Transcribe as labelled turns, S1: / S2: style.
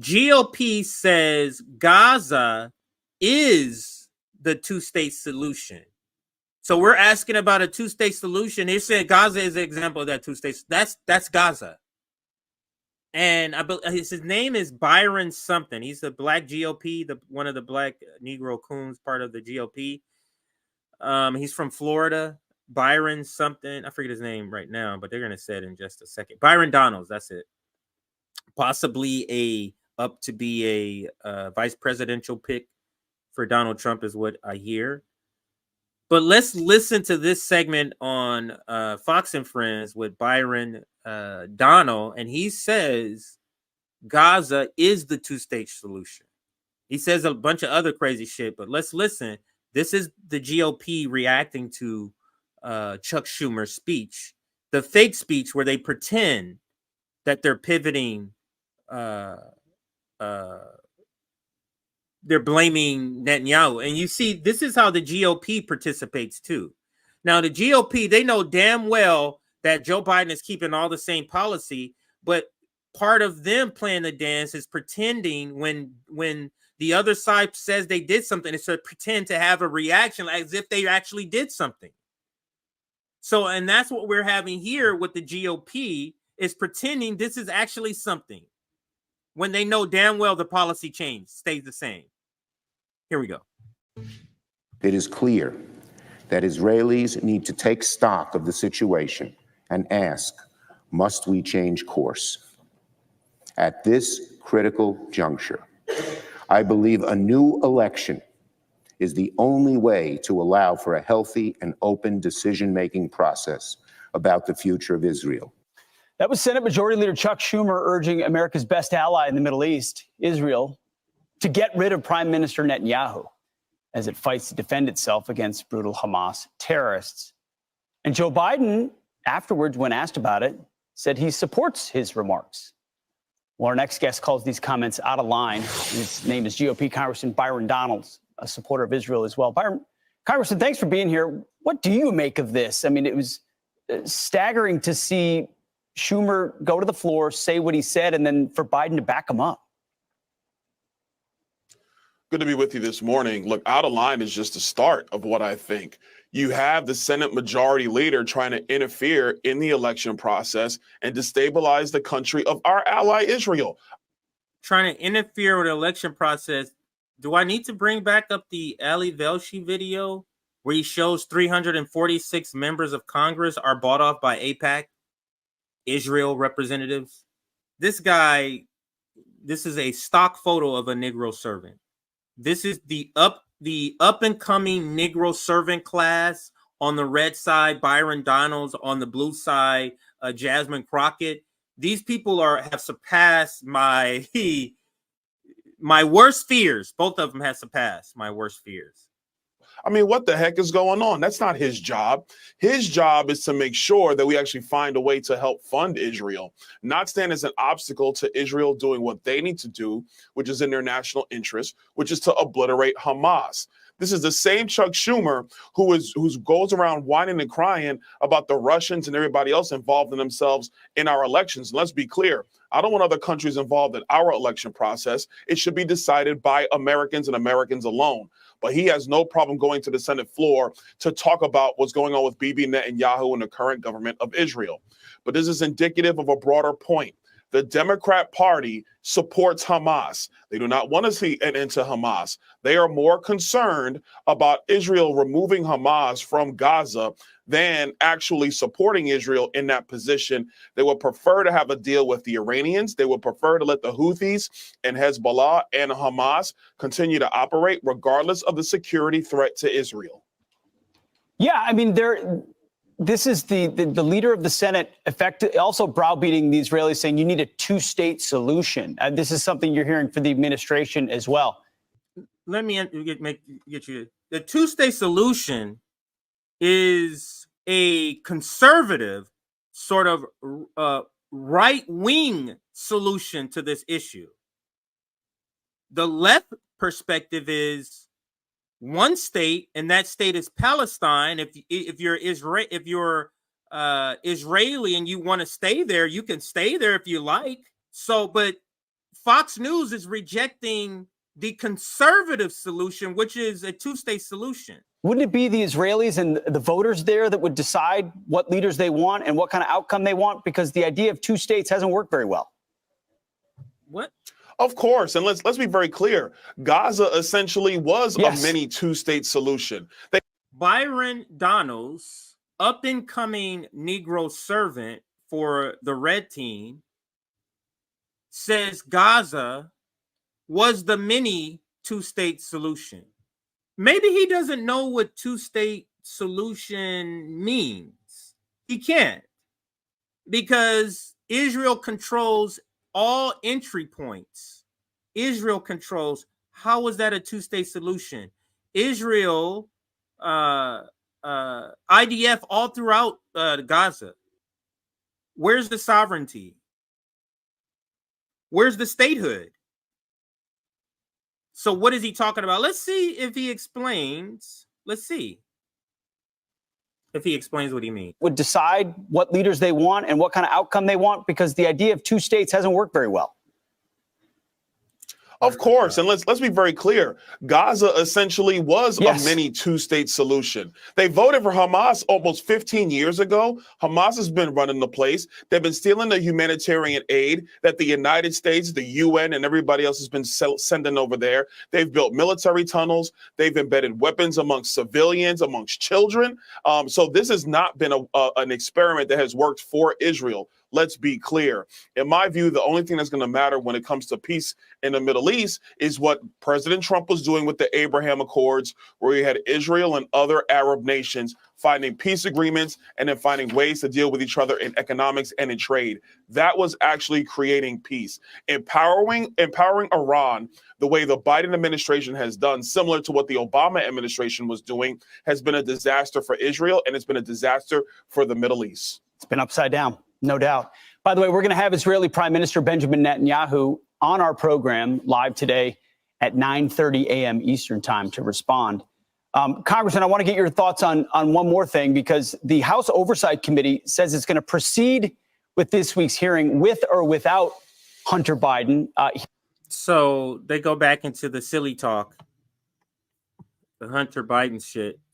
S1: GOP says Gaza is the two-state solution. So we're asking about a two-state solution. They said Gaza is an example of that two states. That's Gaza. And his name is Byron something. He's the black GOP, one of the black Negro coons, part of the GOP. He's from Florida. Byron something. I forget his name right now, but they're gonna say it in just a second. Byron Donalds. That's it. Possibly up to be a vice presidential pick for Donald Trump is what I hear. But let's listen to this segment on Fox and Friends with Byron Donald, and he says Gaza is the two-state solution. He says a bunch of other crazy shit, but let's listen. This is the GOP reacting to Chuck Schumer's speech, the fake speech where they pretend that they're pivoting. They're blaming Netanyahu. And you see, this is how the GOP participates too. Now, the GOP, they know damn well that Joe Biden is keeping all the same policy, but part of them playing the dance is pretending when the other side says they did something, it's to pretend to have a reaction as if they actually did something. So, and that's what we're having here with the GOP, is pretending this is actually something when they know damn well the policy change stays the same. Here we go.
S2: It is clear that Israelis need to take stock of the situation and ask, must we change course? At this critical juncture, I believe a new election is the only way to allow for a healthy and open decision-making process about the future of Israel.
S3: That was Senate Majority Leader Chuck Schumer urging America's best ally in the Middle East, Israel, to get rid of Prime Minister Netanyahu as it fights to defend itself against brutal Hamas terrorists. And Joe Biden, afterwards, when asked about it, said he supports his remarks. Well, our next guest calls these comments out of line. His name is GOP Congressman Byron Donalds, a supporter of Israel as well. Byron, Congressman, thanks for being here. What do you make of this? I mean, it was staggering to see Schumer go to the floor, say what he said, and then for Biden to back him up.
S4: Good to be with you this morning. Look, out of line is just the start of what I think. You have the Senate Majority Leader trying to interfere in the election process and destabilize the country of our ally, Israel.
S1: Trying to interfere with the election process. Do I need to bring back up the Ali Velshi video where he shows 346 members of Congress are bought off by AIPAC, Israel representatives? This guy, this is a stock photo of a Negro servant. This is the up and coming Negro servant class. On the red side, Byron Donalds. On the blue side, Jasmine Crockett. These people have surpassed my worst fears. Both of them have surpassed my worst fears.
S4: I mean, what the heck is going on? That's not his job. His job is to make sure that we actually find a way to help fund Israel, not stand as an obstacle to Israel doing what they need to do, which is in their national interest, which is to obliterate Hamas. This is the same Chuck Schumer who goes around whining and crying about the Russians and everybody else involved in themselves in our elections. And let's be clear. I don't want other countries involved in our election process. It should be decided by Americans and Americans alone. But he has no problem going to the Senate floor to talk about what's going on with Bibi Netanyahu and the current government of Israel. But this is indicative of a broader point. The Democrat Party supports Hamas. They do not want to see an end to Hamas. They are more concerned about Israel removing Hamas from Gaza than actually supporting Israel in that position. They would prefer to have a deal with the Iranians. They would prefer to let the Houthis and Hezbollah and Hamas continue to operate regardless of the security threat to Israel.
S3: Yeah, I mean, this is the leader of the Senate also browbeating the Israelis, saying you need a two-state solution. This is something you're hearing for the administration as well.
S1: Let me get you. The two-state solution is a conservative sort of right-wing solution to this issue. The left perspective is one state, and that state is Palestine. If you're Israeli and you want to stay there, you can stay there if you like. So, but Fox News is rejecting the conservative solution, which is a two-state solution.
S3: Wouldn't it be the Israelis and the voters there that would decide what leaders they want and what kind of outcome they want? Because the idea of two states hasn't worked very well.
S1: What?
S4: Of course, and let's be very clear. Gaza essentially was a mini two-state solution.
S1: Byron Donalds, up-and-coming Negro servant for the Red Team, says Gaza was the mini two-state solution. Maybe he doesn't know what two-state solution means. He can't, because Israel controls all entry points. Israel controls. How is that a two-state solution? Israel, IDF all throughout Gaza. Where's the sovereignty? Where's the statehood? So what is he talking about? Let's see if he explains. Let's see if he explains what he means.
S3: Would decide what leaders they want and what kind of outcome they want, because the idea of two states hasn't worked very well.
S4: Of course, and let's be very clear. Gaza essentially was a mini two-state solution. They voted for Hamas almost 15 years ago. Hamas has been running the place. They've been stealing the humanitarian aid that the United States, the UN, and everybody else has been sending over there. They've built military tunnels. They've embedded weapons amongst civilians, amongst children. So this has not been an experiment that has worked for Israel. Let's be clear. In my view, the only thing that's going to matter when it comes to peace in the Middle East is what President Trump was doing with the Abraham Accords, where he had Israel and other Arab nations finding peace agreements and then finding ways to deal with each other in economics and in trade. That was actually creating peace. Empowering Iran the way the Biden administration has done, similar to what the Obama administration was doing, has been a disaster for Israel, and it's been a disaster for the Middle East.
S3: It's been upside down. No doubt. By the way, we're going to have Israeli Prime Minister Benjamin Netanyahu on our program live today at 9:30 a.m. Eastern time to respond. Congressman, I want to get your thoughts on one more thing, because the House Oversight Committee says it's going to proceed with this week's hearing with or without Hunter Biden.
S1: So they go back into the silly talk, the Hunter Biden shit.